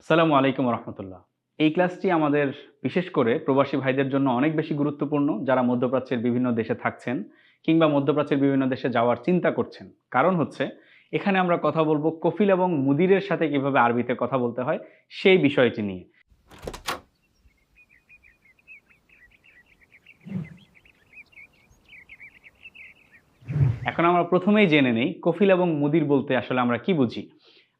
আসসালামু আলাইকুম রহমতুল্লাহ। এই ক্লাসটি আমাদের বিশেষ করে প্রবাসী ভাইদের জন্য অনেক বেশি গুরুত্বপূর্ণ, যারা মধ্যপ্রাচ্যের বিভিন্ন দেশে থাকছেন কিংবা মধ্যপ্রাচ্যের বিভিন্ন দেশে যাওয়ার চিন্তা করছেন। কারণ হচ্ছে এখানে আমরা কথা বলবো কফিল এবং মুদিরের সাথে কিভাবে আরবিতে কথা বলতে হয় সেই বিষয়টি নিয়ে। এখন আমরা প্রথমেই জেনে নেই কফিল এবং মুদির বলতে আসলে আমরা কি বুঝি।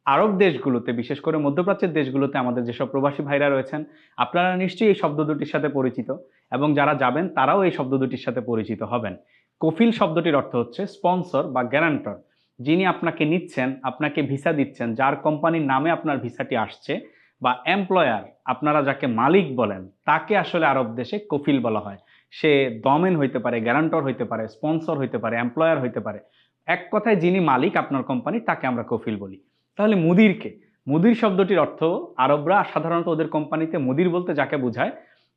আরব দেশগুলোতে, বিশেষ করে মধ্যপ্রাচ্যের দেশগুলোতে আমাদের যেসব প্রবাসী ভাইরা রয়েছেন, আপনারা নিশ্চয়ই এই শব্দ দুটির সাথে পরিচিত, এবং যারা যাবেন তারাও এই শব্দ দুটির সাথে পরিচিত হবেন। কফিল শব্দটির অর্থ হচ্ছে স্পন্সর বা গ্যারান্টর। যিনি আপনাকে নিচ্ছেন, আপনাকে ভিসা দিচ্ছেন, যার কোম্পানির নামে আপনার ভিসাটি আসছে, বা এমপ্লয়ার, আপনারা যাকে মালিক বলেন, তাকে আসলে আরব দেশে কফিল বলা হয়। সে দমেন হইতে পারে, গ্যারান্টর হইতে পারে, স্পন্সর হইতে পারে, এমপ্লয়ার হইতে পারে। এক কথায় যিনি মালিক আপনার কোম্পানি, তাকে আমরা কফিল বলি। তাহলে মুদিরকে, মুদির শব্দটির অর্থ, আরবরা সাধারণত ওদের কোম্পানিতে মুদির বলতে যাকে বোঝায়,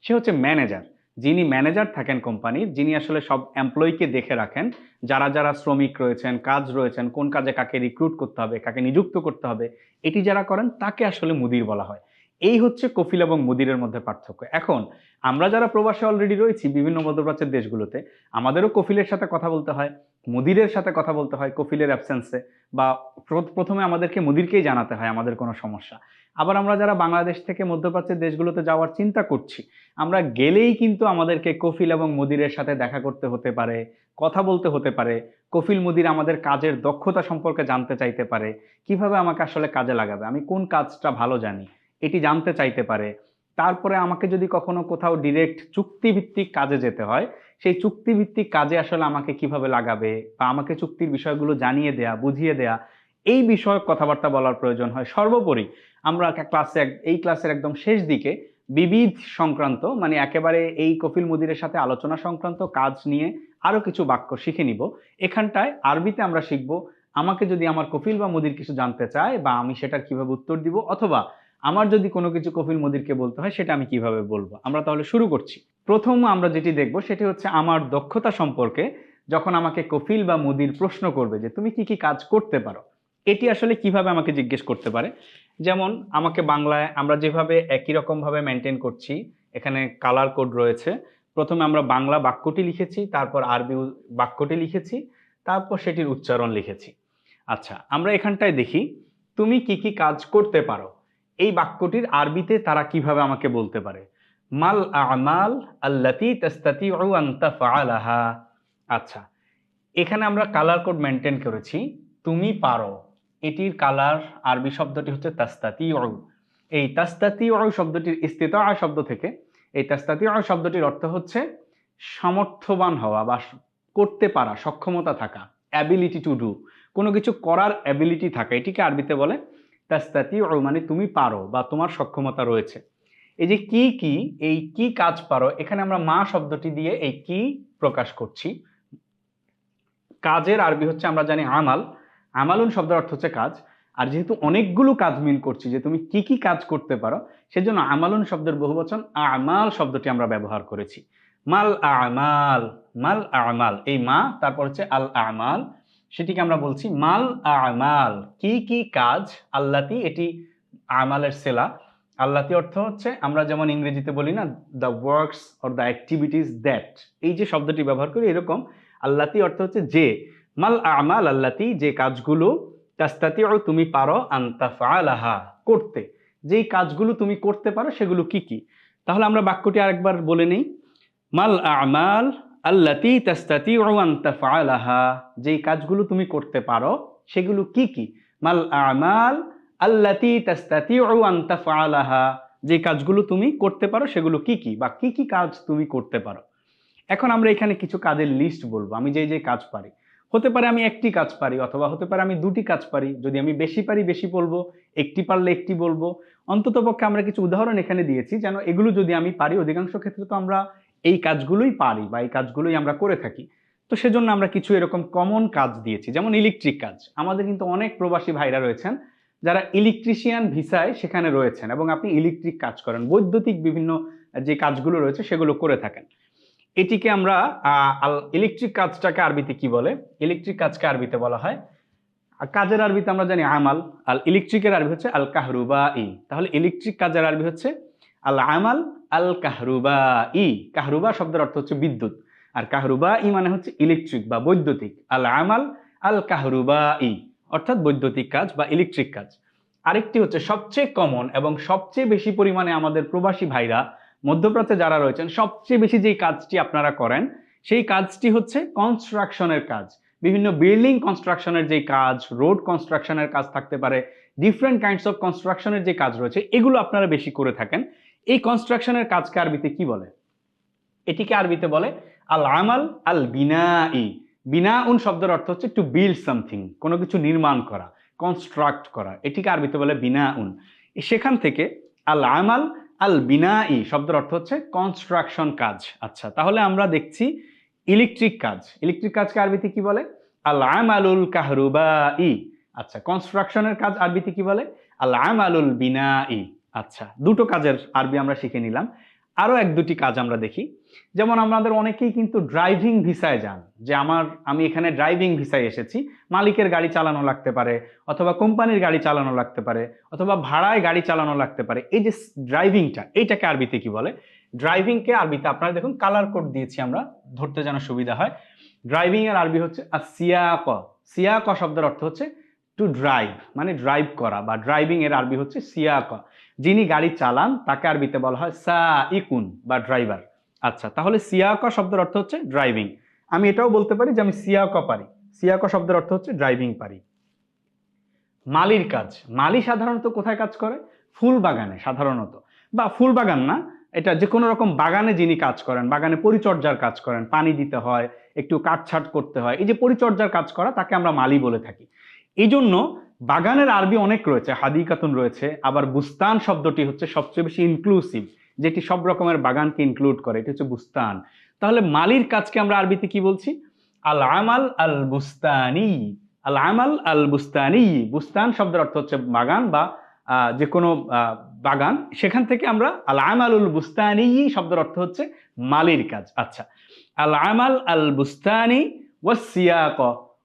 সে হচ্ছে ম্যানেজার। যিনি ম্যানেজার থাকেন কোম্পানির, যিনি আসলে সব এমপ্লয়িকে দেখে রাখেন, যারা যারা শ্রমিক রয়েছেন, কাজ রয়েছেন, কোন কাজে কাকে রিক্রুট করতে হবে, কাকে নিযুক্ত করতে হবে, এটি যারা করেন তাকে আসলে মুদির বলা হয়। এই হচ্ছে কফিল এবং মুদিরের মধ্যে পার্থক্য। এখন আমরা যারা প্রবাসে অলরেডি রয়েছি বিভিন্ন মধ্যপ্রাচ্যের দেশগুলোতে, আমাদেরও কফিলের সাথে কথা বলতে হয়, মুদিরের সাথে কথা বলতে হয় কফিলের অ্যাবসেন্সে, বা প্রথমে আমাদেরকে মুদিরকেই জানাতে হয় আমাদের কোনো সমস্যা। আবার আমরা যারা বাংলাদেশ থেকে মধ্যপ্রাচ্যের দেশগুলোতে যাওয়ার চিন্তা করছি, আমরা গেলেই কিন্তু আমাদেরকে কফিল এবং মুদিরের সাথে দেখা করতে হতে পারে, কথা বলতে হতে পারে। কফিল মুদির আমাদের কাজের দক্ষতা সম্পর্কে জানতে চাইতে পারে, কিভাবে আমাকে আসলে কাজে লাগাবে, আমি কোন কাজটা ভালো জানি, এটি জানতে চাইতে পারে। তারপরে আমাকে যদি কখনো কোথাও ডিরেক্ট চুক্তিভিত্তিক কাজে যেতে হয়, সেই চুক্তিভিত্তিক কাজে আসলে আমাকে কিভাবে লাগাবে, বা আমাকে চুক্তির বিষয়গুলো জানিয়ে দেয়া, বুঝিয়ে দেয়া, এই বিষয়ক কথাবার্তা বলার প্রয়োজন হয়। সর্বোপরি আমরা এই ক্লাসের একদম শেষ দিকে বিবিধ সংক্রান্ত, মানে একেবারে এই কফিল মুদিরের সাথে আলোচনা সংক্রান্ত কাজ নিয়ে আরো কিছু বাক্য শিখে নিব। এখানটায় আরবিতে আমরা শিখব, আমাকে যদি আমার কফিল বা মুদির কিছু জানতে চায়, বা আমি সেটার কিভাবে উত্তর দিব, অথবা আমার যদি কোনো কিছু কফিল মুদিরকে বলতে হয় সেটা আমি কিভাবে বলবো। আমরা তাহলে শুরু করছি। প্রথম আমরা যেটি দেখব সেটি হচ্ছে আমার দক্ষতা সম্পর্কে। যখন আমাকে কফিল বা মুদির প্রশ্ন করবে যে তুমি কি কি কাজ করতে পারো, এটি আসলে কিভাবে আমাকে জিজ্ঞেস করতে পারে। যেমন আমাকে বাংলায় আমরা যেভাবে একই রকম ভাবে মেনটেন করছি, এখানে কালার কোড রয়েছে। প্রথমে আমরা বাংলা বাক্যটি লিখেছি, তারপর আরবি বাক্যটি লিখেছি, তারপর সেটির উচ্চারণ লিখেছি। আচ্ছা, আমরা এখানটায় দেখি তুমি কি কি কাজ করতে পারো, এই বাক্যটির আরবিতে তারা কিভাবে আমাকে বলতে পারে। মাল আমাল আল্লাতি তাস্তাতিউ আন তাফআলাহা। আচ্ছা, এখানে আমরা কালার কোড মেনটেন করেছি। তুমি পারো, এটির কালার আরবি শব্দটি হচ্ছে তাস্তাতিউ। এই তাস্তাতিউ শব্দটির ইস্তিতাআ শব্দ থেকে, এই তাস্তাতিউ শব্দটির অর্থ হচ্ছে সামর্থ্যবান হওয়া বা করতে পারা, সক্ষমতা থাকা, অ্যাবিলিটি টু ডু, কোনো কিছু করার অ্যাবিলিটি থাকা, এটিকে আরবিতে বলে তাস্তাতিউ, মানে তুমি পারো বা তোমার সক্ষমতা রয়েছে। এই যে কি কি, এই কি কাজ পারো, এখানে আমরা মা শব্দটি দিয়ে এই কি প্রকাশ করছি। কাজের আরবি হচ্ছে আমরা জানি আমাল। আমালুন শব্দের অর্থ হচ্ছে কাজ। আর যেহেতু অনেকগুলো কাজ মিন করছি যে তুমি কি কি কাজ করতে পারো, সেজন্য আমালুন শব্দের বহুবচন আমাল শব্দটি আমরা ব্যবহার করেছি। মাল আমাল, মাল আমাল, এই মা তারপর হচ্ছে আল আমাল, সেটিকে আমরা বলছি মাল আমাল, কি কি কাজ। আল্লাতি, এটি আমালের সেলা। আল্লাতি অর্থ হচ্ছে আমরা যেমন ইংরেজিতে বলি না, the works or the activities that, এই যে শব্দটি ব্যবহার করি, এরকম আল্লাতি অর্থ হচ্ছে যে। মাল আমাল আল্লাতি, যে কাজগুলো, তাস্তাতিউ তুমি পারো, আন তাফআলাহা করতে, যেই কাজগুলো তুমি করতে পারো সেগুলো কি কি। তাহলে আমরা বাক্যটি আরেকবার বলে নেই। মাল আমাল আল্লাতি তাস্তাতিউ আন তাফআলাহা, যেই কাজগুলো তুমি করতে পারো সেগুলো কি কি। মাল আমাল আল্লাতি তাস্তাতিউ আন তাফআলাহা, যে কাজগুলো তুমি করতে পারো সেগুলো কি কি, বা কি কি কাজ তুমি করতে পারো। এখন আমরা এখানে কিছু কাজের লিস্ট বলবো, আমি যে যে কাজ পারি। হতে পারে আমি একটি কাজ পারি, অথবা হতে পারে আমি দুটি কাজ পারি। যদি আমি বেশি পারি বেশি বলবো, একটি পারলে একটি বলবো। অন্ততপক্ষে আমরা কিছু উদাহরণ এখানে দিয়েছি, যেন এগুলো যদি আমি পারি, অধিকাংশ ক্ষেত্রে তো আমরা এই কাজগুলোই পারি বা এই কাজগুলোই আমরা করে থাকি। তো সেজন্য আমরা কিছু এরকম কমন কাজ দিয়েছি, যেমন ইলেকট্রিক কাজ। আমাদের কিন্তু অনেক প্রবাসী ভাইরা রয়েছেন যারা ইলেকট্রিশিয়ান ভিসায় সেখানে রয়েছেন, এবং আপনি ইলেকট্রিক কাজ করেন, বৈদ্যুতিক বিভিন্ন যে কাজগুলো রয়েছে সেগুলো করে থাকেন। এটিকে আমরা ইলেকট্রিক কাজটাকে আরবিতে কি বলে, ইলেকট্রিক কাজকে আরবিতে বলা হয় আর কাজের আরবিতে আমরা জানি আমাল। আল ইলেকট্রিকের আরবি হচ্ছে আল কাহরুবাই। তাহলে ইলেকট্রিক কাজের আরবি হচ্ছে আল আমাল আল কাহরুবাই। কাহরুবা শব্দের অর্থ হচ্ছে বিদ্যুৎ, আর কাহরুবাই মানে হচ্ছে ইলেকট্রিক বা বৈদ্যুতিক। আল আমাল আল কাহরুবাই অর্থাৎ বৈদ্যুতিক কাজ বা ইলেকট্রিক কাজ। আরেকটি হচ্ছে সবচেয়ে কমন এবং সবচেয়ে বেশি পরিমাণে আমাদের প্রবাসী ভাইরা মধ্যপ্রাচ্যে যারা রয়েছেন সবচেয়ে বেশি যেই কাজটি আপনারা করেন সেই কাজটি হচ্ছে কনস্ট্রাকশনের কাজ। বিভিন্ন বিল্ডিং কনস্ট্রাকশনের যে কাজ, রোড কনস্ট্রাকশনের কাজ থাকতে পারে, ডিফারেন্ট কাইন্ডস অফ কনস্ট্রাকশনের যে কাজ রয়েছে এগুলো আপনারা বেশি করে থাকেন। এই কনস্ট্রাকশনের কাজকে আরবিতে কি বলে? এটিকে আরবিতে বলে আল আমাল আল বিনাই। বিনাউন শব্দের অর্থ হচ্ছে টু বিল্ড সামথিং, কোনো কিছু নির্মাণ করা, কনস্ট্রাক্ট করা, এটিকে আরবিতে বলে বিনাউন। সেখান থেকে আল আমাল আল বিনাই শব্দের অর্থ হচ্ছে কনস্ট্রাকশন কাজ। আচ্ছা, তাহলে আমরা দেখছি ইলেকট্রিক কাজ। ইলেকট্রিক কাজকে আরবিতে কি বলে? আল আমালুল কাহরুবাই। আচ্ছা, কনস্ট্রাকশনের কাজ আরবিতে কি বলে? আল আমালুল বিনাই। আচ্ছা, দুটো কাজের আরবি আমরা শিখে নিলাম। আরো এক দুটি কাজ আমরা দেখি। যেমন আমাদের অনেকেই কিন্তু ড্রাইভিং ভিসায় যান, যে আমি এখানে ড্রাইভিং ভিসায় এসেছি, মালিকের গাড়ি চালানো লাগতে পারে, অথবা কোম্পানির গাড়ি চালানো লাগতে পারে, অথবা ভাড়ায় গাড়ি চালানো লাগতে পারে। এই যে ড্রাইভিংটা, এইটাকে আরবিতে কি বলে? ড্রাইভিংকে আরবিতে আপনারা দেখুন কালার কোড দিয়েছি আমরা, ধরতে যেন সুবিধা হয়। ড্রাইভিং এর আরবি হচ্ছে আসিয়াক। সিয়াক শব্দের অর্থ হচ্ছে টু ড্রাইভ, মানে ড্রাইভ করা, বা ড্রাইভিং এর আরবি হচ্ছে সিয়াক। যিনি গাড়ি চালান তাকে আরবিতে বলা হয় সাইকুন বা ড্রাইভার। আচ্ছা, তাহলে সিয়াক শব্দের অর্থ হচ্ছে ড্রাইভিং। আমি এটাও বলতে পারি যে আমি সিয়াক পারি। সিয়াক শব্দের অর্থ হচ্ছে ড্রাইভিং পারি। মালির কাজ। মালি সাধারণত কোথায় কাজ করে? ফুল বাগানে সাধারণত, বা ফুল বাগান না, এটা যে কোনো রকম বাগানে যিনি কাজ করেন, বাগানে পরিচর্যার কাজ করেন, পানি দিতে হয়, একটু কাটছাট করতে হয়, এই যে পরিচর্যার কাজ করা তাকে আমরা মালি বলে থাকি। এই জন্য বাগানের আরবি অনেক রয়েছে, হাদিকাতুন রয়েছে, আবার বুস্তান শব্দটি হচ্ছে সবচেয়ে বেশি ইনক্লুসিভ, যেটি সব রকমের বাগানকে ইনক্লুড করে, এটি হচ্ছে বুস্তান। তাহলে মালির কাজকে আমরা আরবিতে কি বলছি? আল আমাল আল বুস্তানি। আল আমাল আল বুস্তানি। বুস্তান শব্দের অর্থ হচ্ছে বাগান বা যে কোনো বাগান, সেখান থেকে আমরা আল আমালুল বুস্তানি শব্দের অর্থ হচ্ছে মালির কাজ। আচ্ছা, আল আমাল আল বুস্তানি ওয়াস সিয়াক।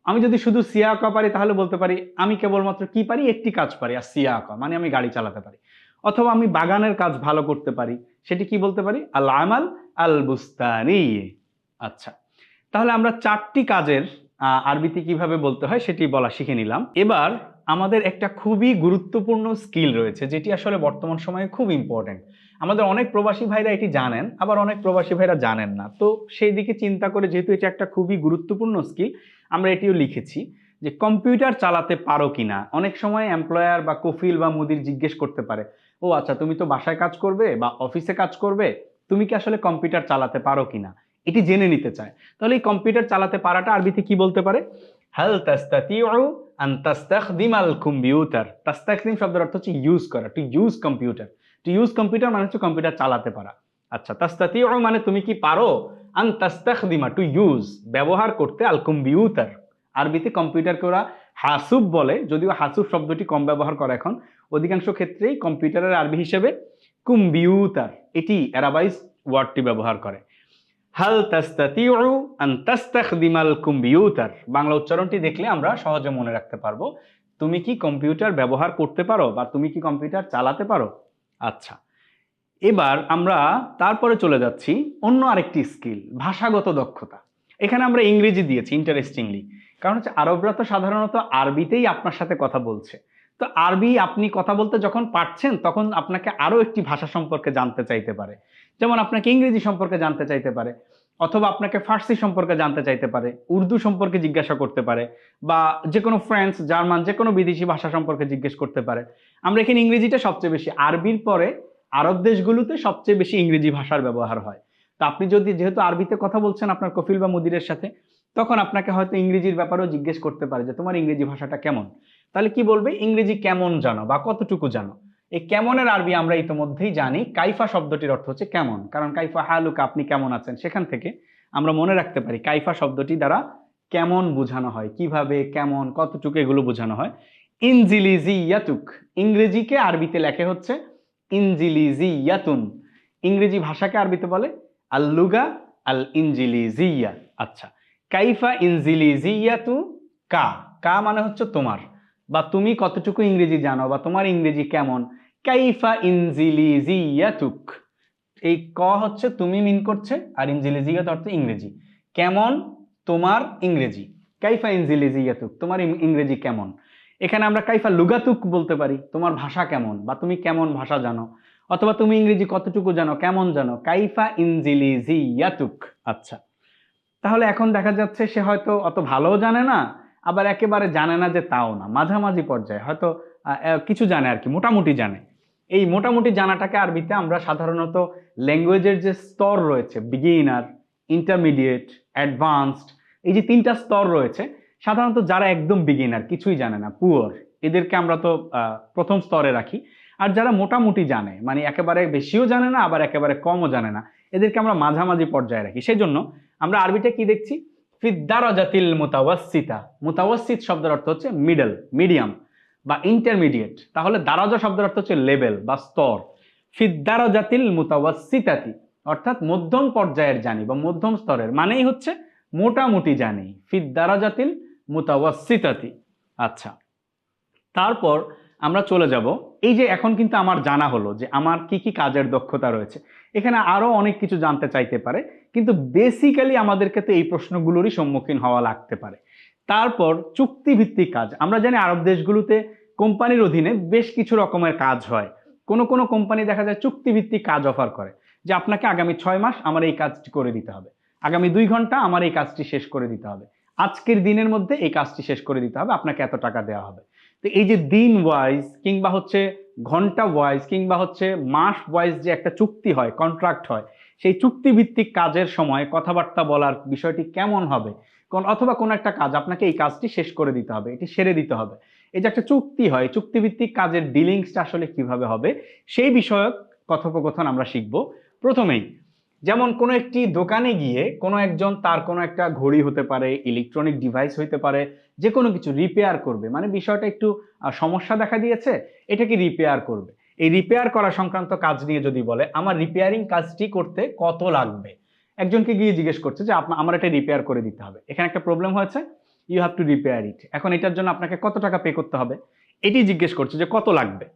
আমি যদি শুধু সিয়াক পারি তাহলে বলতে পারি আমি কেবলমাত্র কি পারি? একটি কাজ পারি, আর সিয়াক মানে আমি গাড়ি চালাতে পারি। অথবা আমি বাগানের কাজ ভালো করতে পারি, সেটি কি বলতে পারি? আল আমাল আল বুস্তানি। আচ্ছা, তাহলে আমরা চারটি কাজের আরবিতে কিভাবে বলতে হয় সেটি বলা শিখে নিলাম। এবার আমাদের একটা খুবই গুরুত্বপূর্ণ স্কিল রয়েছে, যেটি আসলে বর্তমান সময়ে খুব ইম্পর্টেন্ট। আমাদের অনেক প্রবাসী ভাইরা এটি জানেন, আবার অনেক প্রবাসী ভাইরা জানেন না। তো সেই দিকে চিন্তা করে, যেহেতু এটা একটা খুবই গুরুত্বপূর্ণ স্কিল, আমরা এটিও লিখেছি যে কম্পিউটার চালাতে পারো কিনা। অনেক সময় এমপ্লয়ার বা কফিল বা মুদির জিজ্ঞেস করতে পারে, ও আচ্ছা, তুমি তো বাসায় কাজ করবে বা অফিসে কাজ করবে, তুমি কি আসলে কম্পিউটার চালাতে পারো কিনা, এটি জেনে নিতে চায়। তাহলে এই কম্পিউটার চালাতে পারাটা আরবিতে কি বলতে পারে? হাল তাস্তাতিউ আন তাস্তাখদিমাল কম্পিউটার। তাস্তাখদিম শব্দের অর্থ হচ্ছে ইউজ করা, to use computer. To use computer মানে হচ্ছে কম্পিউটার চালাতে পারা। আচ্ছা, তাস্তাতিউ মানে তুমি কি পারো, আন তাস্তাখদিমা টু ইউজ ব্যবহার করতে, আল কম্পিউটার। আরবিতে কম্পিউটারকে ওরা হাসুব বলে, যদিও হাসুব শব্দটি কম ব্যবহার করে এখন, অধিকাংশ ক্ষেত্রেই কম্পিউটারের আরবি হিসেবে কম্পিউটার, এটি অ্যারাবাইজ ওয়ার্ডটি ব্যবহার করে। হাল তাস্তাতিউ আন তাস্তাখদিমাল কম্পিউটার। বাংলা উচ্চারণটি দেখলে আমরা সহজে মনে রাখতে পারবো, তুমি কি কম্পিউটার ব্যবহার করতে পারো বা তুমি কি কম্পিউটার চালাতে পারো। আচ্ছা, এবার আমরা তারপরে চলে যাচ্ছি অন্য আরেকটি স্কিল, ভাষাগত দক্ষতা। এখানে আমরা ইংরেজি দিয়েছি ইন্টারেস্টিংলি, কারণ হচ্ছে আরবরা তো সাধারণত আরবিতেই আপনার সাথে কথা বলছে। তো আরবি আপনি কথা বলতে যখন পারছেন, তখন আপনাকে আরো একটি ভাষা সম্পর্কে জানতে চাইতে পারে। যেমন আপনাকে ইংরেজি সম্পর্কে জানতে চাইতে পারে, অথবা আপনাকে ফার্সি সম্পর্কে জানতে চাইতে পারে, উর্দু সম্পর্কে জিজ্ঞাসা করতে পারে, বা যে কোনো ফ্রেঞ্চ, জার্মান, যে কোনো বিদেশি ভাষা সম্পর্কে জিজ্ঞেস করতে পারে। আমরা এখানে ইংরেজিটা সবচেয়ে বেশি, আরবির পরে আরব দেশগুলোতে সবচেয়ে বেশি ইংরেজি ভাষার ব্যবহার হয়। তো আপনি যেহেতু আরবিতে কথা বলছেন আপনার কফিল বা মুদিরের সাথে, তখন আপনাকে হয়তো ইংরেজির ব্যাপারেও জিজ্ঞেস করতে পারে যে তোমার ইংরেজি ভাষাটা কেমন। তাহলে কি বলবে? ইংরেজি কেমন জানো বা কতটুকু জানো। এই কেমনের আরবি আমরা ইতিমধ্যেই জানি, কাইফা শব্দটির অর্থ হচ্ছে কেমন, কারণ কাইফা হালুকা, আপনি কেমন আছেন, সেখান থেকে আমরা মনে রাখতে পারি কাইফা শব্দটি দ্বারা কেমন বোঝানো হয়, কিভাবে, কেমন, কতটুকু, এগুলো বোঝানো হয়। ইনজিলিজিয়াতুক, ইংরেজিকে আরবিতে লেখে হচ্ছে ইনজিলিজিয়াতুন। ইংরেজি ভাষাকে আরবিতে বলে আল্লুগা আল ইনজিলিজিয়া। আচ্ছা, কাইফা ইনজিলিজিয়াতু কা, কা মানে হচ্ছে তোমার, বা তুমি কতটুকু ইংরেজি জানো বা তোমার ইংরেজি কেমন। কাইফা ইনজিলিজিয়াতুক, এই ক হচ্ছে তুমি মিন করছে, আর ইনজিলিজিয়াত অর্থ ইংরেজি। কেমন তোমার ইংরেজি, কাইফা ইনজিলিজিয়াতুক, তোমার ইংরেজি কেমন। এখানে আমরা কাইফা লুগাতুক বলতে পারি, তোমার ভাষা কেমন বা তুমি কেমন ভাষা জানো, অথবা তুমি ইংরেজি কতটুকু জানো, কেমন জানো, কাইফা ইনজিলিজিয়াতুক। আচ্ছা, তাহলে এখন দেখা যাচ্ছে সে হয়তো অত ভালোও জানে না, আবার একেবারে জানে না যে তাও না, মাঝামাঝি পর্যায়ে হয়তো কিছু জানে আর কি, মোটামুটি জানে। এই মোটামুটি জানাটাকে আরবিতে আমরা সাধারণত ল্যাঙ্গুয়েজের যে স্তর রয়েছে, বিগিনার, ইন্টারমিডিয়েট, অ্যাডভান্সড, এই যে তিনটা স্তর রয়েছে, সাধারণত যারা একদম বিগিনার, কিছুই জানে না, পুয়ার, এদেরকে আমরা তো প্রথম স্তরে রাখি। আর যারা মোটামুটি জানে, মানে একেবারে বেশিও জানে না আবার একেবারে কমও জানে না, এদেরকে আমরা মাঝামাঝি পর্যায়ে রাখি। সেই জন্য আমরা আরবিতে কি দেখছি, ফিদ্দারাজাতিল মুতাওয়াসসিতা। মুতাওয়াসসিত শব্দের অর্থ হচ্ছে মিডল, মিডিয়াম বা ইন্টারমিডিয়েট। তাহলে দারাজা শব্দের অর্থ হচ্ছে লেভেল বা স্তর। ফিদ্দারাজাতিল মুতাওয়াসসিতাতি, অর্থাৎ মধ্যম পর্যায়ের জানি বা মধ্যম স্তরের, মানেই হচ্ছে মোটামুটি জানি, ফিদ্দারাজাতিল মুতাওয়াসসিতাতি। আচ্ছা, তারপর আমরা চলে যাব, এই যে এখন কিন্তু আমার জানা হলো যে আমার কি কি কাজের দক্ষতা রয়েছে। এখানে আরো অনেক কিছু জানতে চাইতে পারে, কিন্তু বেসিক্যালি আমাদেরকে তো এই প্রশ্নগুলোরই সম্মুখীন হওয়া লাগতে পারে। তারপর চুক্তিভিত্তিক কাজ, আমরা জানি আরব দেশগুলোতে কোম্পানির অধীনে বেশ কিছু রকমের কাজ হয়। কোন কোন কোম্পানি দেখা যায় চুক্তিভিত্তিক কাজ অফার করে, যে আপনাকে আগামী 6 মাস আমার এই কাজটি করে দিতে হবে, আগামী 2 ঘন্টা আমার এই কাজটি শেষ করে দিতে হবে, আজকের দিনের মধ্যে এই কাজটি শেষ করে দিতে হবে, আপনাকে এত টাকা দেওয়া হবে। তো এই যে দিন ওয়াইজ কিংবা হচ্ছে ঘন্টা ওয়াইজ কিংবা হচ্ছে মাস ওয়াইজ যে একটা চুক্তি হয়, কন্ট্রাক্ট হয়, সেই চুক্তিভিত্তিক কাজের সময় কথাবার্তা বলার বিষয়টি কেমন হবে, অথবা কোন একটা কাজ আপনাকে এই কাজটি শেষ করে দিতে হবে, এটি সেরে দিতে হবে, এই যে একটা চুক্তি হয়, চুক্তিভিত্তিক কাজের ডিলিংসটা আসলে কিভাবে হবে, সেই বিষয়ক কথোপকথন আমরা শিখব প্রথমেই। যেমন কোনো একটি দোকানে গিয়ে কোনো একজন তার কোনো একটা ঘড়ি হতে পারে, ইলেকট্রনিক ডিভাইস হইতে পারে, যে কোনো কিছু রিপেয়ার করবে, মানে বিষয়টা একটু সমস্যা দেখা দিয়েছে, এটাকে রিপেয়ার করবে। এই রিপেয়ার করা সংক্রান্ত কাজ নিয়ে যদি বলে, আমার রিপেয়ারিং কাজটি করতে কত লাগবে, একজনকে গিয়ে জিজ্ঞেস করছে যে আমার এটা রিপেয়ার করে দিতে হবে, এখানে একটা প্রবলেম হয়েছে, ইউ হ্যাভ টু রিপেয়ার ইট, এখন এটার জন্য আপনাকে কত টাকা পে করতে হবে, এটি জিজ্ঞেস করছে যে কত লাগবে।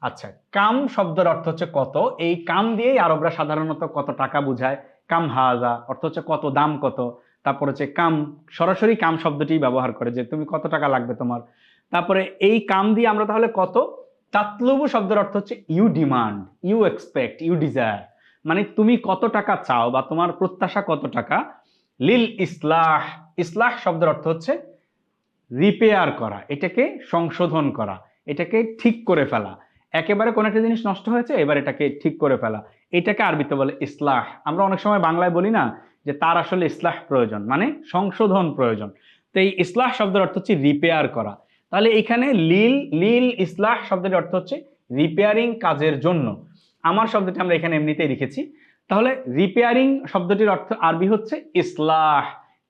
আচ্ছা, কাম শব্দের অর্থ হচ্ছে কত, এই কাম দিয়েই আরবরা সাধারণত কত টাকা বুঝায়, কাম হাজা অর্থ হচ্ছে কত, দাম কত। তারপর হচ্ছে কাম, সরাসরি কাম শব্দটি ব্যবহার করে যে তুমি কত টাকা লাগবে তোমার। তারপরে এই কাম দিয়ে আমরা তাহলে কত, তাতলুবু শব্দের অর্থ হচ্ছে you demand, you expect, you desire, মানে তুমি কত টাকা চাও বা তোমার প্রত্যাশা কত টাকা। লিল ইসলাহ, ইসলাহ শব্দের অর্থ হচ্ছে রিপেয়ার করা, এটাকে সংশোধন করা, এটাকে ঠিক করে ফেলা, একেবারে কোন একটা জিনিস নষ্ট হয়েছে এবার এটাকে ঠিক করে ফেলা, এটাকে আরবিতে বলে ইসলাহ। আমরা অনেক সময় বাংলায় বলি না যে তার আসলে ইসলাহ প্রয়োজন, মানে সংশোধন প্রয়োজন। তো এই ইসলাহ শব্দের অর্থ হচ্ছে রিপেয়ার করা। তাহলে এখানে লিল, লিল ইসলাহ শব্দের অর্থ হচ্ছে রিপেয়ারিং কাজের জন্য। আমার শব্দটি আমরা এখানে এমনিতেই লিখেছি। তাহলে রিপেয়ারিং শব্দটির অর্থ আরবি হচ্ছে ইসলাহ।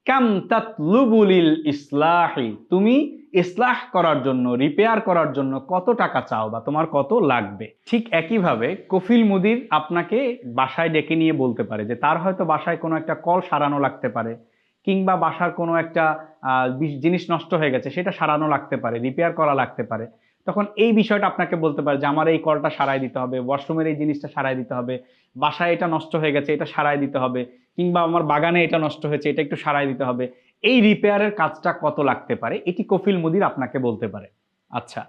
কাম তাতলুবুলিল ইসলাহি, তুমি ইসলাহ করার জন্য, রিপেয়ার করার জন্য কত টাকা চাও বা তোমার কত লাগবে। ঠিক একইভাবে কফিল মুদির আপনাকে বাসায় ডেকে নিয়ে বলতে পারে যে তার হয়তো বাসায় কোনো একটা কল সারানো লাগতে পারে, কিংবা বাসার কোনো একটা জিনিস নষ্ট হয়ে গেছে সেটা সারানো লাগতে পারে, রিপেয়ার করা লাগতে পারে। তখন এই বিষয়টা আপনাকে বলতে পারে যে আমার এই কলটা সারাই দিতে হবে, ওয়াশরুমের এই জিনিসটা সারাই দিতে হবে, বাসায় এটা নষ্ট হয়ে গেছে এটা সারাই দিতে হবে, কিংবা আমার বাগানে এটা নষ্ট হয়েছে এটা একটু সারাই দিতে হবে। এই রিপেয়ারের কাজটা কত লাগতে পারে, এটি কফিল মুদির আপনাকে বলতে পারে। আচ্ছা,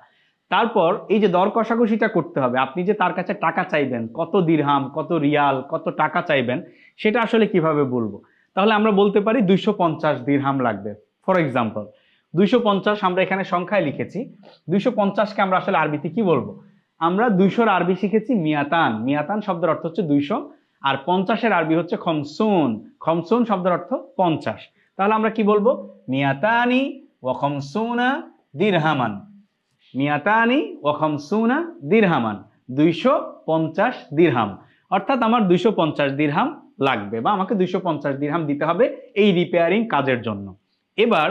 তারপর এই যে দর কষাকষিটা করতে হবে, আপনি যে তার কাছে টাকা চাইবেন, কত দিরহাম, কত রিয়াল, কত টাকা চাইবেন, সেটা আসলে কিভাবে বলবো। তাহলে আমরা বলতে পারি 250 দিরহাম লাগবে, ফর এক্সাম্পল। 250 আমরা এখানে সংখ্যায় লিখেছি, 250কে আমরা আসলে আরবিতে কি বলবো। আমরা 200-র আরবি শিখেছি মিয়াতান, মিয়াতান শব্দের অর্থ হচ্ছে 200, আর 50-এর আরবি হচ্ছে খমসুন, খমসুন শব্দের অর্থ 50। তাহলে আমরা কি বলবো, মিয়াতানি ওয়া খমসুনা দিরহামান, মিয়াতানি ওয়া খমসুনা দিরহামান, 250 দিরহাম, অর্থাৎ আমার 250 দিরহাম লাগবে বা আমাকে 250 দিরহাম দিতে হবে এই রিপেয়ারিং কাজের জন্য। এবার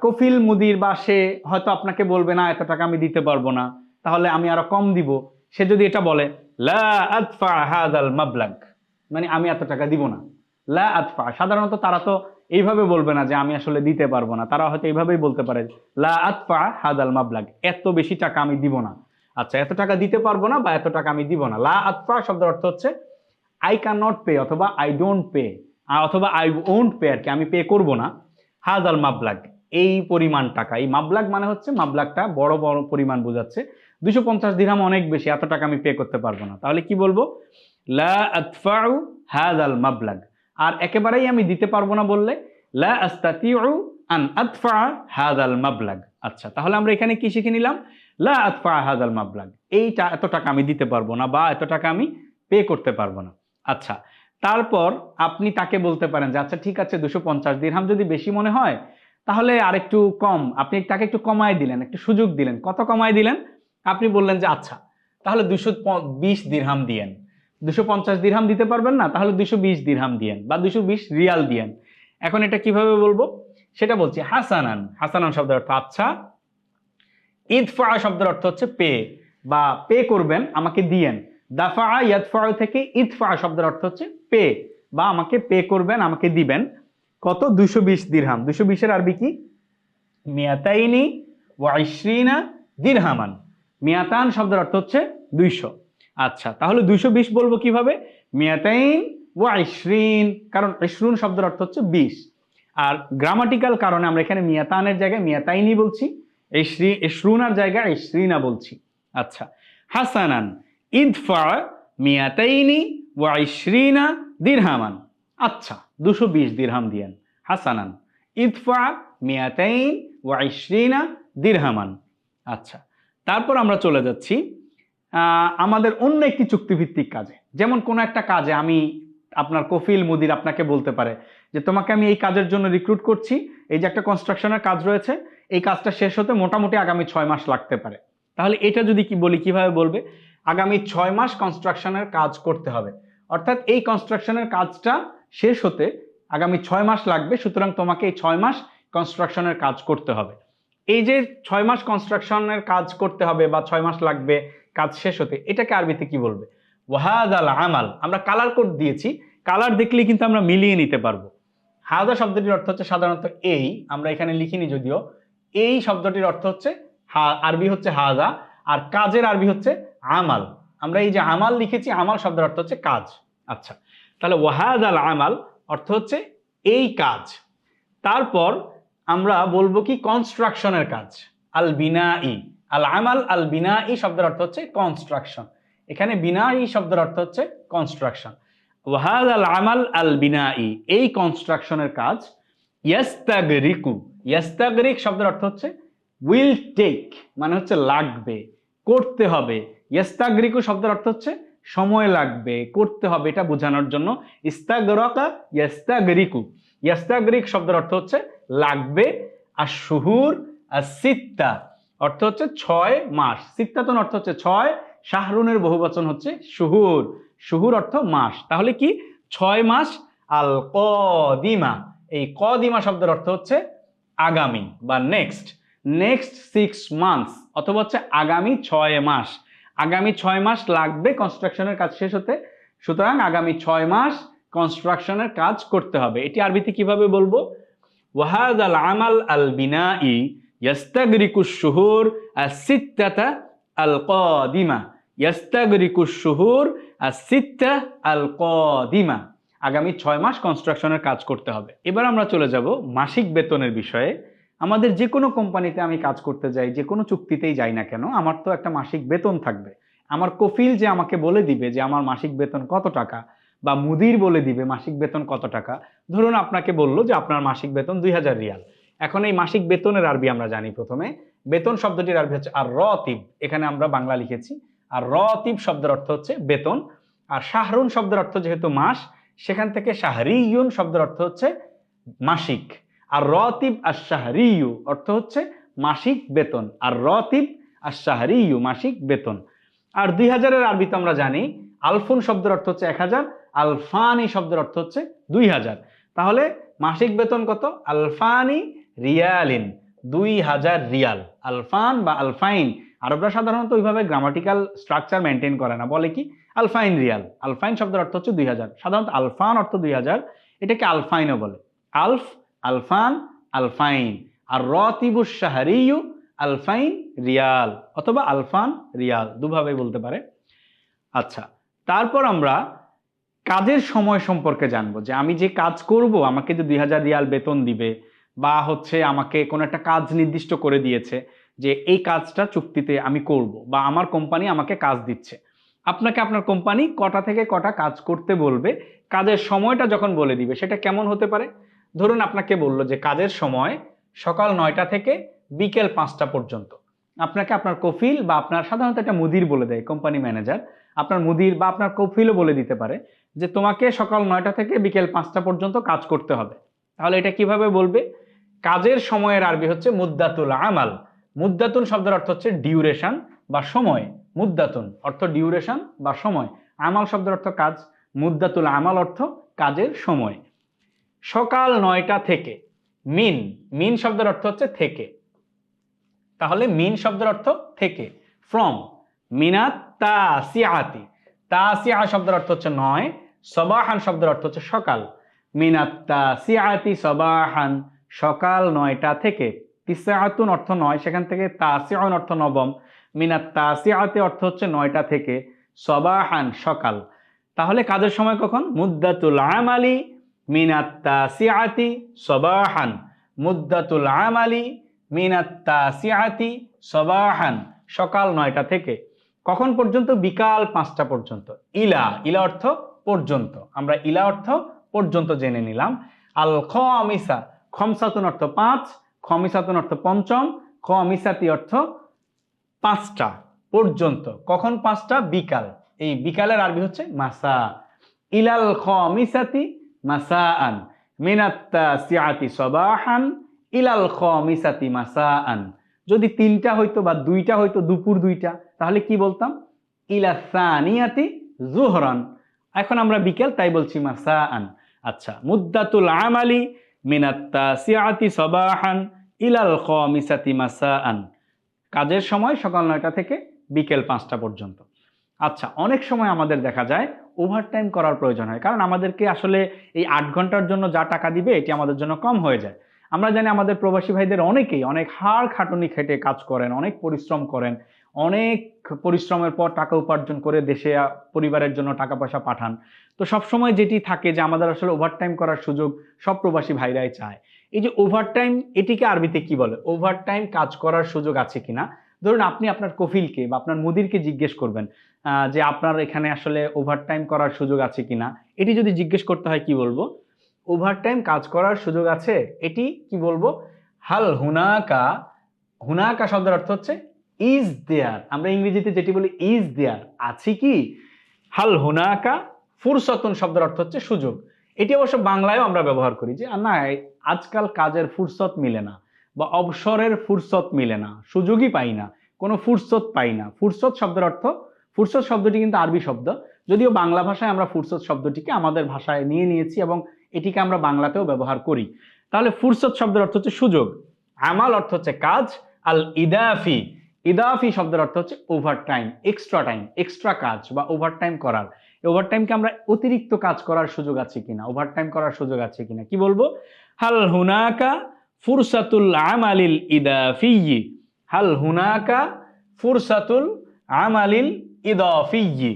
কফিল মুদির বা সে হয়তো আপনাকে বলবে না এত টাকা আমি দিতে পারবো না, তাহলে আমি আরো কম দিব। সে যদি এটা বলে লা আদফা হাযাল মাবলাগ, মানে আমি এত টাকা দিব না, লা আদফা, সাধারণত তারা তো এইভাবে বলবে না যে আমি আসলে দিতে পারবো না, তারা হয়তো এইভাবেই বলতে পারে লা আদফা হাদাল মাবলাগ, এত বেশি টাকা আমি দিব না। আচ্ছা, এত টাকা দিতে পারবো না বা এত টাকা আমি দিব না। লা আদফা শব্দের অর্থ হচ্ছে আই ক্যান নট পে অথবা আই ডোন্ট পে অথবা আই ওন্ট পে, আর কি আমি পে করব না। হাদাল মাবলাগ, এই পরিমাণ টাকা। এই মাবলাগ মানে হচ্ছে মাবলাগটা বড় বড় পরিমাণ বোঝাচ্ছে। 250 দিরহাম অনেক বেশি, এত টাকা আমি পে করতে পারবো না। তাহলে কি বলবো? লা আদফাউ হাদাল মাবলাগ। আর একেবারেই আমি দিতে পারবো না বললে লা আস্তাতিউ আন আদফা হাদাল মাবলাগ। আচ্ছা, তাহলে আমরা এখানে কি শিখে নিলাম? লা আদফা হাদাল মাবলাগ, এইটা এত টাকা আমি দিতে পারবো না বা এত টাকা আমি পে করতে পারবো না। আচ্ছা, তারপর আপনি তাকে বলতে পারেন যে আচ্ছা ঠিক আছে 250 দিরহাম যদি বেশি মনে হয় তাহলে আরেকটু কম, আপনি তাকে একটু কমায় দিলেন, একটু সুযোগ দিলেন। কত কমায় দিলেন? আপনি বললেন যে আচ্ছা তাহলে 220 দিরহাম দিয়েন। 250 দিরহাম দিতে পারবেন না, তাহলে 220 দিরহাম দিয়েন বা 220 রিয়াল দিয়েন। এখন এটা কিভাবে বলবো সেটা বলছি। হাসানান, হাসানান শব্দের অর্থ আচ্ছা। ইদফা শব্দের অর্থ হচ্ছে পে বা পে করবেন, আমাকে দিয়েন। দাফা ইয়াদফা থেকে ইদফা শব্দের অর্থ হচ্ছে পে বা আমাকে পে করবেন, আমাকে দিবেন। কত? 220 দিরহাম। 220 এর আরবি কি? মিয়াতাইনি ওয়া ইশরিনা দিরহামান। মিয়াতান শব্দের অর্থ হচ্ছে 200। আচ্ছা, তাহলে 220 বলবো কিভাবে? মিয়াতাইন ওয়া ইশরিন, কারণ ইশরুন শব্দের অর্থ হচ্ছে 20। আর গ্রামাটিক্যাল কারণে আমরা এখানে মিয়াতানের জায়গায় মিয়াতাইনি বলছি, ইশরুনার জায়গায় ইশরিনা বলছি। আচ্ছা, হাসানান ইদফা মিয়াতাইনি ওয়া ইশরিনা দিরহামান। আচ্ছা, 220 দিরহাম দিয়েন। হাসানান ইদফা মিয়াতাইন ওয়া ইশরিনা দিরহামান। আচ্ছা, তারপর আমরা চলে যাচ্ছি আমাদের অন্য একটি চুক্তিভিত্তিক কাজে। যেমন কোনো একটা কাজে আমি, আপনার কফিল মুদির আপনাকে বলতে পারে যে তোমাকে আমি এই কাজের জন্য রিক্রুট করছি, এই যে একটা কনস্ট্রাকশনের কাজ রয়েছে, এই কাজটা শেষ হতে মোটামুটি আগামী 6 মাস লাগতে পারে। তাহলে এটা যদি কি বলি, কিভাবে বলবে? আগামী 6 মাস কনস্ট্রাকশনের কাজ করতে হবে, অর্থাৎ এই কনস্ট্রাকশনের কাজটা শেষ হতে আগামী 6 মাস লাগবে, সুতরাং তোমাকে এই 6 মাস কনস্ট্রাকশনের কাজ করতে হবে। এই যে 6 মাস কনস্ট্রাকশনের কাজ করতে হবে বা 6 মাস লাগবে কাজ শেষ হতে, এটাকে আরবিতে কি বলবে? ওয়াহাদাল আমাল। আমরা কালার কোড দিয়েছি, কালার দেখলেই কিন্তু আমরা মিলিয়ে নিতে পারবো। হাদা শব্দটির অর্থ হচ্ছে সাধারণত এই, আমরা এখানে লিখিনি যদিও। এই শব্দটির অর্থ হচ্ছে আরবি হচ্ছে হাদা, আর কাজের আরবি হচ্ছে আমাল। আমরা এই যে আমাল লিখেছি, আমাল শব্দের অর্থ হচ্ছে কাজ। আচ্ছা, তাহলে ওয়াহাদাল আমাল অর্থ হচ্ছে এই কাজ। তারপর আমরা বলবো কি? কনস্ট্রাকশনের কাজ। আল বিনাই, আল আমাল আল বিনাই শব্দের অর্থ হচ্ছে কনস্ট্রাকশন। এখানে বিনাই শব্দের অর্থ হচ্ছে কনস্ট্রাকশন। ওয়াহাদাল আমাল আল বিনাই, এই কনস্ট্রাকশনের কাজ। ইয়াস্তাগরিকু, ইয়াস্তাগরিক শব্দের অর্থ হচ্ছে উইল টেক, মানে হচ্ছে লাগবে, করতে হবে। ইয়াস্তাগরিকু শব্দের অর্থ হচ্ছে সময় লাগবে, করতে হবে, এটা বোঝানোর জন্য ইস্তাগরাকা ইয়াস্তাগরিকু। ইয়াস্তাগরিক শব্দের অর্থ হচ্ছে লাগবে। আর শুহুর আর সিত্তা অর্থ হচ্ছে 6 মাস। সিত্তাতন অর্থ হচ্ছে 6, শাহরুনের বহুবচন হচ্ছে শুহুর। শুহুর অর্থ মাস। তাহলে কি? 6 মাস। আল কদিমা, এই কদিমা শব্দের অর্থ হচ্ছে আগামী বা নেক্সট। নেক্সট 6 মান্থস অথবা হচ্ছে আগামী 6 মাস। আগামী 6 মাস লাগবে কনস্ট্রাকশনের কাজ শেষ হতে, সুতরাং আগামী 6 মাস কনস্ট্রাকশনের কাজ করতে হবে। এটি আরবিতে কিভাবে বলবো? ওয়াহাদাল আমাল আল বিনাই ইয়াস্তাগরিকুশ শুহুর আস-সিত্তাতা আল কাদিমা। ইয়াস্তাগরিকুশ শুহুর আস-সিত্তা আল কাদিমা। আগামী 6 মাস কনস্ট্রাকশনের কাজ করতে হবে। এবার আমরা চলে যাব মাসিক বেতনের বিষয়ে। আমাদের যে কোনো কোম্পানিতে আমি কাজ করতে যাই, যে কোনো চুক্তিতেই যাই না কেন, আমার তো একটা মাসিক বেতন থাকবে। আমার কফিল যে আমাকে বলে দিবে যে আমার মাসিক বেতন কত টাকা, বা মুদির বলে দিবে মাসিক বেতন কত টাকা। ধরুন আপনাকে বললো যে আপনার মাসিক বেতন 2000 রিয়াল। এখন এই মাসিক বেতনের আরবি আমরা জানি। প্রথমে বেতন শব্দটির আরবি হচ্ছে আর রতিব, এখানে আমরা বাংলা লিখেছি। আর রতিব শব্দের অর্থ হচ্ছে বেতন। আর শাহরুন শব্দের অর্থ যেহেতু মাস, সেখান থেকে শাহরিয়ুন শব্দের অর্থ হচ্ছে মাসিক। আর রতিব আর শাহরিয়ু অর্থ হচ্ছে মাসিক বেতন। আর রতিব আর শাহরিয়ু মাসিক বেতন। আর 2000-এর আরবি তো আমরা জানি। আলফুন শব্দের অর্থ হচ্ছে 1000, আলফানি শব্দের অর্থ হচ্ছে 2000। তাহলে মাসিক বেতন কত? আলফানি রিয়ালিন, 2000 রিয়াল। আলফান বা আলফাইন, আরবরা সাধারণত ওইভাবে গ্রামাটিক্যাল স্ট্রাকচার মেনটেন করে না, বলে কি আলফাইন রিয়াল। আলফাইন শব্দের অর্থ হচ্ছে 2000। সাধারণত আলফান অর্থ 2000, এটাকে আলফাইনও বলে। আলফ, আলফান, আলফাইন, আর রতিবুশ শাহরিয়ু আলফাইন রিয়াল, অথবা আলফান রিয়াল, দুভাবে বলতে পারে। আচ্ছা, তারপর আমরা কাজের সময় সম্পর্কে জানবো, যে আমি যে কাজ করব আমাকে যে 2000 রিয়াল বেতন দিবে, বা হচ্ছে আমাকে কোনো একটা কাজ নির্দিষ্ট করে দিয়েছে যে এই কাজটা চুক্তিতে আমি করব, বা আমার কোম্পানি আমাকে কাজ দিচ্ছে। আপনাকে আপনার কোম্পানি কটা থেকে কটা কাজ করতে বলবে, কাজের সময়টা যখন বলে দিবে সেটা কেমন হতে পারে? ধরুন আপনাকে বলল যে কাজের সময় সকাল 9টা থেকে বিকেল 5টা পর্যন্ত। আপনাকে আপনার কফিল বা আপনার সাধারণত একটা মুদির বলে দেয়, কোম্পানি ম্যানেজার, আপনার মুদির বা আপনার কফিলও বলে দিতে পারে যে তোমাকে সকাল 9টা থেকে বিকেল 5টা পর্যন্ত কাজ করতে হবে। তাহলে এটা কিভাবে বলবে? কাজের সময়ের আরবি হচ্ছে মুদ্দাতুল আমাল। মুদ্দাতুন শব্দের অর্থ হচ্ছে ডিউরেশন বা সময়। মুদ্দাতুন অর্থ ডিউরেশন বা সময়, আমাল শব্দের অর্থ কাজ, মুদ্দাতুল আমাল অর্থ কাজের সময়। সকাল 9টা থেকে, মিন, মিন শব্দের অর্থ হচ্ছে থেকে, তাহলে মিন শব্দের অর্থ থেকে, ফ্রম, মিনাত তাসিআতি, তাসিআ শব্দের অর্থ হচ্ছে 9, সবাহান শব্দের অর্থ হচ্ছে সকাল, মিনাত তাসিআতি সবাহান, সকাল 9টা থেকে, তিসআতুন অর্থ 9, সেখান থেকে তাসিউন অর্থ নবম, মিনাত তাসিআতি অর্থ হচ্ছে 9টা থেকে, সবাহান সকাল। তাহলে কাজের সময় কখন? মুদ্দাতুল আমালি মিনাত তাসিআতি সবাহান, মুদ্দাতুল আমালি মিনাত তাসিআতি সবাহান, সকাল 9টা থেকে কখন পর্যন্ত? বিকাল 5টা পর্যন্ত। ইলা, ইলা অর্থ পর্যন্ত, আমরা ইলা অর্থ পর্যন্ত জেনে নিলাম। আল খামিসা, খমসাতুন অর্থ 5, খমিসাতুন অর্থ পঞ্চম, খমিসাতি অর্থ 5টা পর্যন্ত। কখন 5টা? বিকাল। এই বিকালের আরবি হচ্ছে মাসা। ইলাল খামিসাতি মাসাআন, মিনাত তাসিআতি সবাহান, ইলাল খামিসাতি মাসাআন। যদি 3টা হইতো বা 2টা হইতো, দুপুর 2টা, তাহলে কি বলতাম? ইলা সানিয়াতি যুহরান। এখন আমরা বিকেল, তাই বলছি মাসাআন। আচ্ছা, মুদ্দাতুল আমালি মিনাত তাসিআতি সবাহান ইলাল খামিসাতি মাসাআন, কাজের সময় সকাল 9টা থেকে বিকেল 5টা পর্যন্ত। আচ্ছা, অনেক সময় আমাদের দেখা যায় ওভারটাইম করার প্রয়োজন হয়, কারণ আমাদেরকে আসলে এই 8 ঘন্টার জন্য যা টাকা দিবে এটি আমাদের জন্য কম হয়ে যায়। আমরা জানি আমাদের প্রবাসী ভাইদের অনেকেই অনেক হাড় খাটুনি খেটে কাজ করেন, অনেক পরিশ্রম করেন, অনেক পরিশ্রমের পর টাকা উপার্জন করে দেশে পরিবারের জন্য টাকা পয়সা পাঠান। তো সবসময় যেটি থাকে যে আমাদের আসলে ওভারটাইম করার সুযোগ সব প্রবাসী ভাইরাই চায়। এই যে ওভারটাইম, এটিকে আরবিতে কি বলে? ওভারটাইম কাজ করার সুযোগ আছে কিনা। ধরুন আপনি আপনার কফিলকে বা আপনার মুদিরকে জিজ্ঞেস করবেন যে আপনার এখানে আসলে ওভারটাইম করার সুযোগ আছে কিনা। এটি যদি জিজ্ঞেস করতে হয় কি বলবো? ওভারটাইম কাজ করার সুযোগ আছে, এটি কি বলবো? হাল হুনাকা, হুনাকা শব্দের অর্থ হচ্ছে ইজ দেয়ার। আমরা ইংরেজিতে যেটি বলি ইজ দেয়ার, আছে কি। হাল হুনাকা ফুরসতুন শব্দের অর্থ হচ্ছে সুযোগ। এটি অবশ্য বাংলায়ও আমরা ব্যবহার করি যে না, আজকাল কাজের ফুরসত মিলে না, বা অবসরের ফুরসত মিলে না, সুযোগই পাই না, কোনো ফুরসত পাই না। ফুরসত শব্দের অর্থ, ফুরসত শব্দটি কিন্তু আরবি শব্দ, যদিও বাংলা ভাষায় আমরা ফুরসত শব্দটিকে আমাদের ভাষায় নিয়ে নিয়েছি এবং এটিকে আমরা বাংলাতেও ব্যবহার করি। তাহলে ফুরসত শব্দের অর্থ হচ্ছে সুযোগ, আমাল অর্থ হচ্ছে কাজ, আল ইদাফি, ইদাফি শব্দের অর্থ হচ্ছে ওভারটাইম, এক্সট্রা টাইম, এক্সট্রা কাজ বা ওভারটাইম করার। ওভারটাইমকে আমরা অতিরিক্ত কাজ করার সুযোগ আছে কিনা, ওভারটাইম করার সুযোগ আছে কিনা, কি বলবো? হাল হুনাকা ফুরসাতুল আমালিল ইদাফিয়্যি, হাল হুনাকা ফুরসাতুল আমালিল ইদাফিয়্যি,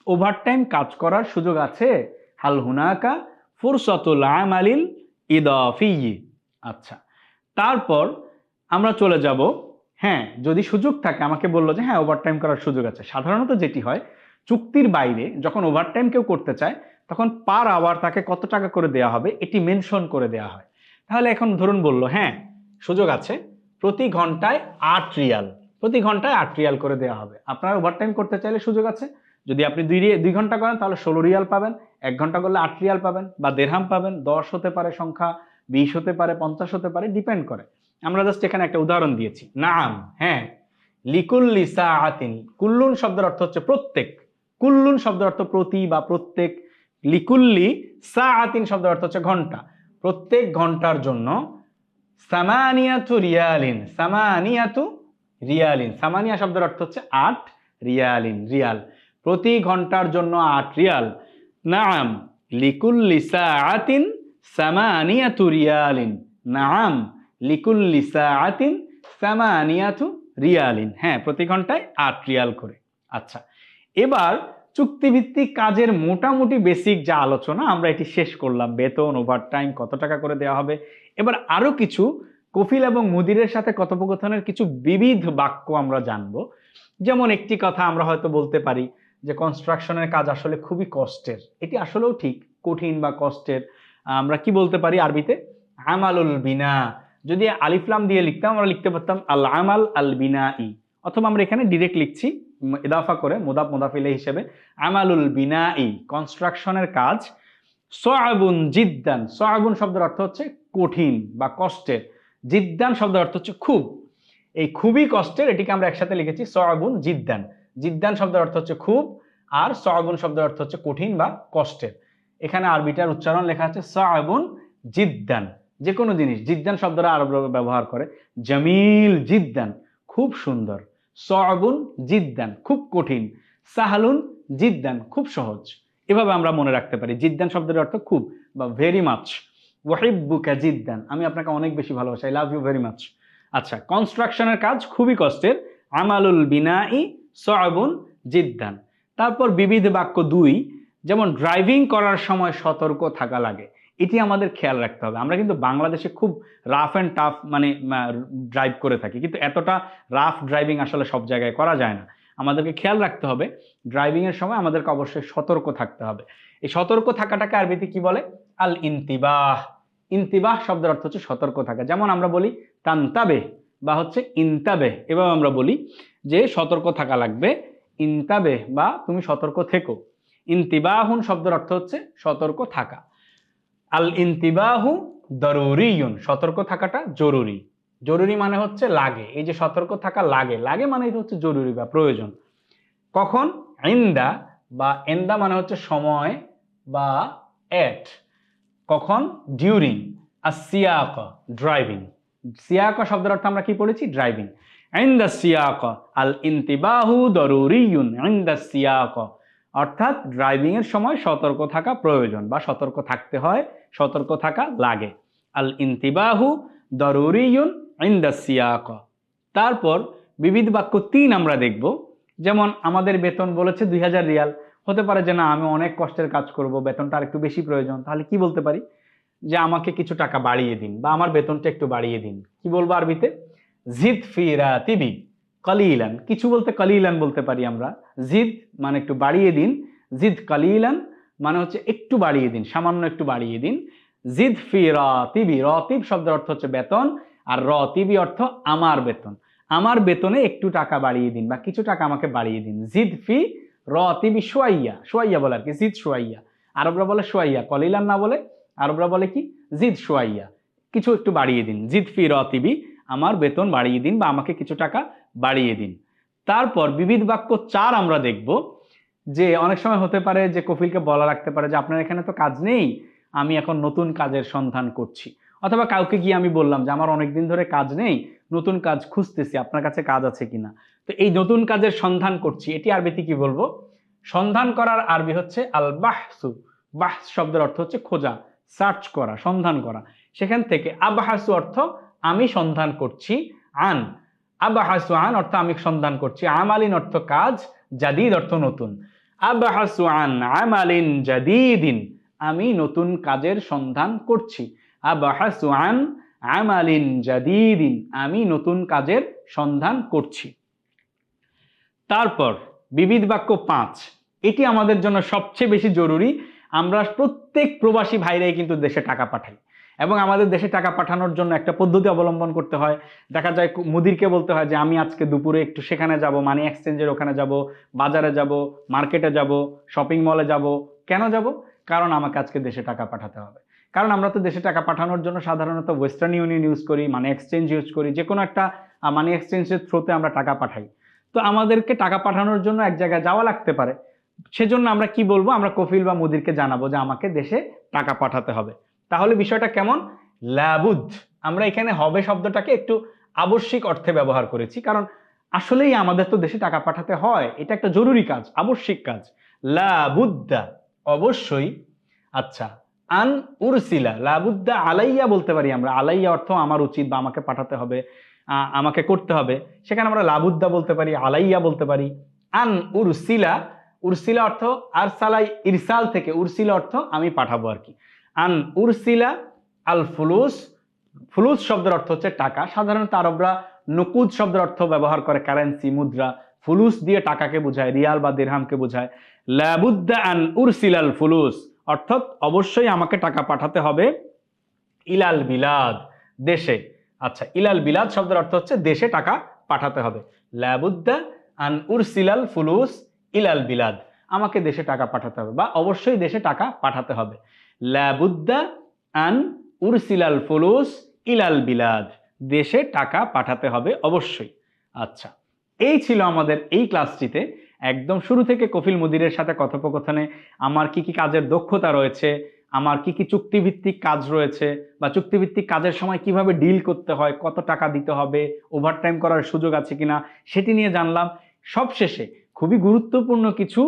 ওভারটাইম কাজ করার সুযোগ আছে। হাল হুনাকা ফুরসাতুল আমালিল ইদাফিয়্যি। আচ্ছা, তারপর আমরা চলে যাব, হ্যাঁ যদি সুযোগ থাকে, আমাকে বললো যে হ্যাঁ ওভারটাইম করার সুযোগ আছে। সাধারণত যেটি হয়, চুক্তির বাইরে যখন ওভারটাইম কেউ করতে চায় তখন পার আওয়ার তাকে কত টাকা করে দেওয়া হবে এটি মেনশন করে দেওয়া হয়। তাহলে এখন ধরুন বলল হ্যাঁ সুযোগ আছে, প্রতি ঘন্টায় 8 রিয়াল, প্রতি ঘন্টায় 8 রিয়াল করে দেওয়া হবে। আপনারা ওভারটাইম করতে চাইলে সুযোগ আছে, যদি আপনি 2 ঘন্টা করেন তাহলে 16 রিয়াল পাবেন, 1 ঘন্টা করলে 8 রিয়াল পাবেন, বা দেরহাম পাবেন। 10 হতে পারে সংখ্যা, 20 হতে পারে, 50 হতে পারে, ডিপেন্ড করে। আমরা জাস্ট এখানে একটা উদাহরণ দিয়েছি। নাম, হ্যাঁ, লিকুল্লি সাআতিন, কুল্লুন শব্দের অর্থ হচ্ছে প্রত্যেক, কুল্লুন শব্দের অর্থ প্রতি বা প্রত্যেক, লিকুল্লি সাআতিন শব্দের অর্থ হচ্ছে ঘন্টা, প্রত্যেক ঘন্টার জন্য সামানিয়াতু রিয়ালিন, সামানিয়াতু রিয়ালিন, সামানিয়া শব্দের অর্থ হচ্ছে 8 রিয়ালিন, রিয়াল, প্রতি ঘন্টার জন্য 8 রিয়াল। নাম লিকুল্লি সাআতিন সামানিয়াতু রিয়ালিন। নাআম লিকুল্লি সাআতিন সামানিয়াতু রিয়ালিন। হ্যাঁ, প্রতি ঘন্টায় 8 রিয়াল করে। আচ্ছা, এবার চুক্তিভিত্তিক কাজের মোটামুটি বেসিক যা আলোচনা আমরা এটি শেষ করলাম, বেতন, ওভারটাইম, কত টাকা করে দেওয়া হবে। এবার আরো কিছু কফিল এবং মুদিরের সাথে কথোপকথনের কিছু বিবিধ বাক্য আমরা জানবো। যেমন একটি কথা আমরা হয়তো বলতে পারি যে কনস্ট্রাকশনের কাজ আসলে খুবই কষ্টের। এটি আসলেও ঠিক, কঠিন বা কষ্টের। আমরা কি বলতে পারি আরবিতে? আমালুল বিনা। যদি আলিফলাম দিয়ে লিখতাম আমরা লিখতে পারতাম আল আমাল আল বিনাই, অথবা আমরা এখানে ডিরেক্ট লিখছি ইদাফা করে মুদাফ মুদাফ ইলাইহি হিসেবে, আমালুল বিনাই, কনস্ট্রাকশনের কাজ। সআবুন জিদ্দান, সআবুন শব্দের অর্থ হচ্ছে কঠিন বা কষ্টের, জিদ্দান শব্দের অর্থ হচ্ছে খুব। এই খুবই কষ্টের, এটিকে আমরা একসাথে লিখেছি সআবুন জিদ্দান। জিদ্দান শব্দের অর্থ হচ্ছে খুব, আর সআবুন শব্দের অর্থ হচ্ছে কঠিন বা কষ্টের। এখানে আরবিটার উচ্চারণ লেখা আছে সআবুন জিদ্দান। যে কোনো জিনিস জিদ্দান শব্দটা আরবরা ব্যবহার করে। জামিল জিদ্দান, খুব সুন্দর। সআবুন জিদ্দান, খুব কঠিন। সাহালুন জিদ্দান, খুব সহজ। এভাবে আমরা মনে রাখতে পারি। জিদ্দান শব্দের অর্থ খুব বা ভেরি মাচ। ওয়াহিব্বুকা জিদ্দান, আমি আপনাকে অনেক বেশি ভালোবাসি, I love you very much. আচ্ছা, কনস্ট্রাকশনের কাজ খুবই কষ্টের, আমালুল বিনাই সআবুন জিদ্দান। তারপর বিবিধ বাক্য 2, যেমন ড্রাইভিং করার সময় সতর্ক থাকা লাগে। এটি আমাদের খেয়াল রাখতে হবে। আমরা কিন্তু বাংলাদেশে খুব রাফ অ্যান্ড টাফ মানে ড্রাইভ করে থাকি, কিন্তু এতটা রাফ ড্রাইভিং আসলে সব জায়গায় করা যায় না। আমাদেরকে খেয়াল রাখতে হবে ড্রাইভিং এর সময় আমাদেরকে অবশ্যই সতর্ক থাকতে হবে। এই সতর্ক থাকাটাকে আরবিতে কি বলে? আল ইনতিবাহ। ইনতিবাহ শব্দের অর্থ হচ্ছে সতর্ক থাকা। যেমন আমরা বলি তানতাবে বা হচ্ছে ইনতাবে, এভাবে আমরা বলি যে সতর্ক থাকা লাগবে, ইনতাবে বা তুমি সতর্ক থেকো। ইনতিবাহুন শব্দের অর্থ হচ্ছে সতর্ক থাকা। আল ইনতিবাহু দরুরিয়ুন, সতর্ক থাকাটা জরুরি। জরুরি মানে হচ্ছে লাগে, এই যে সতর্ক থাকা লাগে, লাগে মানে হচ্ছে জরুরি বা প্রয়োজন। কখন? ইন্দা বা এন্দা মানে হচ্ছে সময় বা এট। কখন? ডিউরিং। আসিয়াক ড্রাইভিং। সিয়াক শব্দের অর্থ আমরা কি পড়েছি? ড্রাইভিং। ইন্দা সিয়াক আল ইনতিবাহু দরুরিয়ুন ইন্দা সিয়াক, অর্থাৎ ড্রাইভিং এর সময় সতর্ক থাকা প্রয়োজন বা সতর্ক থাকতে হয়, সতর্ক থাকা লাগে। আল ইনতিবাহু দরুরিয়ুন ইনদা সিয়াক। তারপর বিবিধ বাক্য 3 আমরা দেখব। যেমন আমাদের বেতন বলেছে 2000 রিয়াল, হতে পারে যে না আমি অনেক কষ্টের কাজ করব, বেতনটা আরেকটু বেশি প্রয়োজন, তাহলে কি বলতে পারি? যে আমাকে কিছু টাকা বাড়িয়ে দিন বা আমার বেতনটা একটু বাড়িয়ে দিন। কি বলবো আরবিতে? জিদ ফি রাতিবি কালিলান। কিছু বলতে কালিলান বলতে পারি আমরা। জিদ মানে একটু বাড়িয়ে দিন, জিদ কালিলান মানে হচ্ছে একটু বাড়িয়ে দিন, সামান্য একটু বাড়িয়ে দিন। জিদ ফি রাতিবি, রাতিব শব্দের অর্থ হচ্ছে বেতন, আর রাতিবি অর্থ আমার বেতন। আমার বেতনে একটু টাকা বাড়িয়ে দিন বা কিছু টাকা আমাকে বাড়িয়ে দিন। জিদ ফি রাতিবি শুয়াইয়া, শুয়াইয়া বলে আর কি, জিদ শুয়াইয়া। আরবরা বলে শুয়াইয়া, কলিলান না বলে আরবরা বলে কি? জিদ শুয়াইয়া, কিছু একটু বাড়িয়ে দিন। জিদ ফি রাতিবি, আমার বেতন বাড়িয়ে দিন বা আমাকে কিছু টাকা বাড়িয়ে দিন। তারপর বিবিধ বাক্য 4 আমরা দেখব। যে অনেক সময় হতে পারে যে কফিলকে বলা রাখতে পারে যে আপনার এখানে তো কাজ নেই, আমি এখন নতুন কাজের সন্ধান করছি। অথবা কাউকে গিয়ে আমি বললাম যে আমার অনেকদিন ধরে কাজ নেই, নতুন কাজ খুঁজতেছি, আপনার কাছে কাজ আছে কিনা। তো এই নতুন কাজের সন্ধান করছি, এটি আরবিতে কি বলবো? সন্ধান করার আরবি হচ্ছে আল বাহসু। বাহস শব্দের অর্থ হচ্ছে খোঁজা, সার্চ করা, সন্ধান করা। সেখান থেকে আবাহাসু অর্থ আমি সন্ধান করছি। আন, আবাহাসু আন অর্থ আমি সন্ধান করছি। আমালিন অর্থ কাজ, জাদিদ অর্থ নতুন। আবাহাসু আন আমালিন জাদিদিন, আমি নতুন কাজের সন্ধান করছি। আবাহাসু আন আমালিন জাদিদিন, আমি নতুন কাজের সন্ধান করছি। তারপর বিবিধ বাক্য 5, এটি আমাদের জন্য সবচেয়ে বেশি জরুরি। আমরা প্রত্যেক প্রবাসী ভাইরাই কিন্তু দেশে টাকা পাঠাই, এবং আমাদের দেশে টাকা পাঠানোর জন্য একটা পদ্ধতি অবলম্বন করতে হয়। দেখা যায় মুদিরকে বলতে হয় যে আমি আজকে দুপুরে একটু সেখানে যাব, মানি এক্সচেঞ্জের ওখানে যাব, বাজারে যাব, মার্কেটে যাব, শপিং মলে যাব। কেন যাব? কারণ আমাকে আজকে দেশে টাকা পাঠাতে হবে। কারণ আমরা তো দেশে টাকা পাঠানোর জন্য সাধারণত ওয়েস্টার্ন ইউনিয়ন ইউজ করি, মানি এক্সচেঞ্জ ইউজ করি, যে কোনো একটা মানি এক্সচেঞ্জের থ্রুতে আমরা টাকা পাঠাই। তো আমাদেরকে টাকা পাঠানোর জন্য এক জায়গায় যাওয়া লাগতে পারে। সেজন্য আমরা কি বলবো? আমরা কফিল বা মুদিরকে জানাবো যে আমাকে দেশে টাকা পাঠাতে হবে। তাহলে বিষয়টা কেমন? লাবুদ। আমরা এখানে হবে শব্দটাকে একটু আবশ্যিক অর্থে ব্যবহার করেছি, কারণ আসলেই আমাদের তো দেশে টাকা পাঠাতে হয়, এটা একটা জরুরি কাজ, আবশ্যিক কাজ। লাবুদ্দা, অবশ্যই। আচ্ছা, আন উরসিলা, লাবুদ্দা আলাইয়া বলতে পারি আমরা, আলাইয়া অর্থ আমার উচিত বা আমাকে পাঠাতে হবে, আমাকে করতে হবে, সেখানে আমরা লাবুদ্দা বলতে পারি, আলাইয়া বলতে পারি। আন উরসিলা, উরসিলা অর্থ আরসালাই ইরসাল থেকে, উরসিলা অর্থ আমি পাঠাবো আর কি। আন উরসিলা আল ফুলুস, ফুলুস শব্দের অর্থ হচ্ছে টাকা। সাধারণত আরবরা নকুদ শব্দের অর্থ ব্যবহার করে, কারেন্সি, মুদ্রা। ফুলুস দিয়ে টাকাকে বোঝায়, রিয়াল বা দিরহামকে বোঝায়। লাবুদ্দা আন উরসিলাল ফুলুস, অর্থাৎ অবশ্যই আমাকে টাকা পাঠাতে হবে, ইলাল বিলাদ, দেশে। আচ্ছা, ইলাল বিলাদ শব্দের অর্থ হচ্ছে দেশে টাকা পাঠাতে হবে। লাবুদ্দা আন উরসিলাল ফুলুস ইলাল বিলাদ, আমাকে দেশে টাকা পাঠাতে হবে বা অবশ্যই দেশে টাকা পাঠাতে হবে। লাবুদ্দা আন উরসিলাল ফুলুস ইলাল বিলাদ, দেশে টাকা পাঠাতে হবে অবশ্যই। আচ্ছা, এই ছিল আমাদের এই ক্লাসটিতে একদম শুরু থেকে কফিল মুদিরের সাথে কথোপকথনে আমার কি কি কাজের দক্ষতা রয়েছে, আমার কি কি চুক্তিভিত্তিক কাজ রয়েছে, বা চুক্তিভিত্তিক কাজের সময় কিভাবে ডিল করতে হয়, কত টাকা দিতে হবে, ওভারটাইম করার সুযোগ আছে কিনা, সেটি নিয়ে জানলাম। সবশেষে খুবই গুরুত্বপূর্ণ কিছু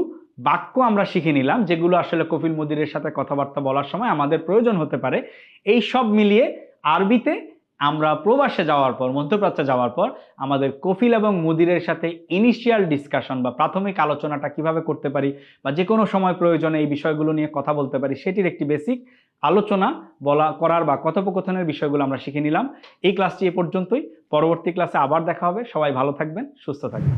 বাক্য আমরা শিখে নিলাম, যেগুলো আসলে কফিল মুদিরের সাথে কথাবার্তা বলার সময় আমাদের প্রয়োজন হতে পারে। এই সব মিলিয়ে আরবিতে আমরা প্রবাসে যাওয়ার পর, মধ্যপ্রাচ্যে যাওয়ার পর আমাদের কফিল এবং মুদিরের সাথে ইনিশিয়াল ডিসকাশন বা প্রাথমিক আলোচনাটা কিভাবে করতে পারি, বা যে কোনো সময় প্রয়োজনে এই বিষয়গুলো নিয়ে কথা বলতে পারি, সেটির একটি বেসিক আলোচনা করার বা কথোপকথনের বিষয়গুলো আমরা শিখে নিলাম। এই ক্লাসটি এ পর্যন্তই। পরবর্তী ক্লাসে আবার দেখা হবে। সবাই ভালো থাকবেন, সুস্থ থাকবেন।